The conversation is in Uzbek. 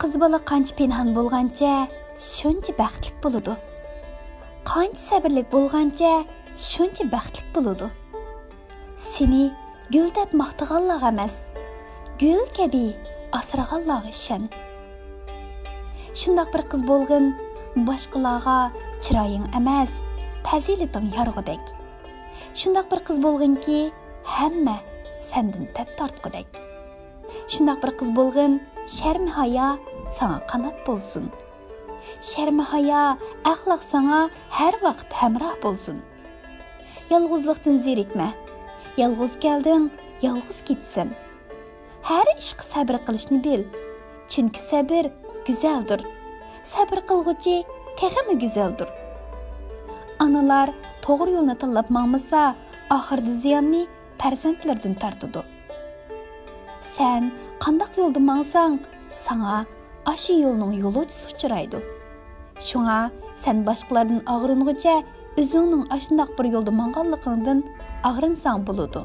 Qiz bola qancha pinhon bo'lgancha, shuncha baxtli bo'ladi. Qancha sabrlik bo'lgancha, shuncha baxtli bo'ladi. Seni gul deb maqtaganlarga emas, gul kabi asraganlarga ishon. Shundoq bir qiz bo'lgin, boshqalarga chiroying emas, fazilating yorug'idek. Shundoq bir qiz bo'lginki, hamma sendan tap tortqudek. Shundoq bir qiz bo'lgin, sharm-haya sana qanot bo'lsin. Sharm-haya, axloq sana har vaqt hamroh bo'lsin. Yolg'izlikdan zerikma. Yolg'iz kelding, yolg'iz ketsin. Har ishga sabr qilishni bil. Chunki sabr go'zaldir. Sabr qilg'uchi texmi go'zaldir. Analar to'g'ri yo'lni tanlab mangmasa, oxirda ziyonni farzandlardan tortadi. Sen qandaq yo'lda mangsang, sana aşı yo'lning yo'lovchisi uchraydi. Shunga sen boshqalardan og'ringuncha o'zingning ashundaq bir yo'lda manganligingdan og'rinsang bo'ladi.